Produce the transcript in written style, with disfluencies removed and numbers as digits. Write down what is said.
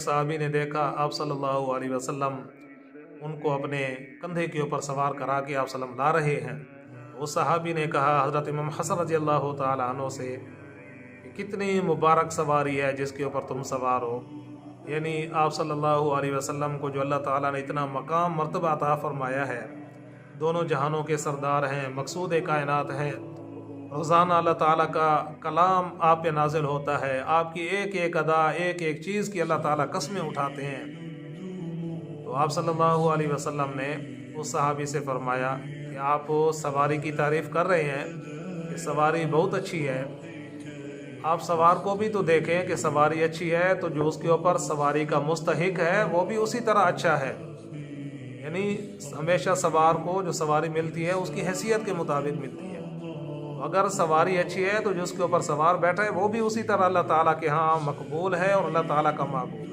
صحابی نے دیکھا آپ صلی اللہ علیہ وسلم ان کو اپنے کندھے کے اوپر سوار کرا کے آپ صلی اللہ علیہ وسلم لا رہے ہیں۔ اس صحابی نے کہا حضرت امام حسن رضی اللہ تعالی عنہ سے کہ کتنی مبارک سواری ہے جس کے اوپر تم سوار ہو، یعنی آپ صلی اللہ علیہ وسلم کو جو اللہ تعالیٰ نے اتنا مقام مرتبہ عطا فرمایا ہے، دونوں جہانوں کے سردار ہیں، مقصود کائنات ہیں، روزانہ اللہ تعالیٰ کا کلام آپ پہ نازل ہوتا ہے، آپ کی ایک ایک ادا ایک ایک چیز کی اللہ تعالیٰ قسمیں اٹھاتے ہیں۔ تو آپ صلی اللہ علیہ وسلم نے اس صحابی سے فرمایا کہ آپ سواری کی تعریف کر رہے ہیں کہ سواری بہت اچھی ہے، آپ سوار کو بھی تو دیکھیں کہ سواری اچھی ہے تو جو اس کے اوپر سواری کا مستحق ہے وہ بھی اسی طرح اچھا ہے، یعنی ہمیشہ سوار کو جو سواری ملتی ہے اس کی حیثیت کے مطابق ملتی ہے۔ اگر سواری اچھی ہے تو جس کے اوپر سوار بیٹھا ہے وہ بھی اسی طرح اللہ تعالیٰ کے ہاں مقبول ہے اور اللہ تعالیٰ کا محبوب ہے۔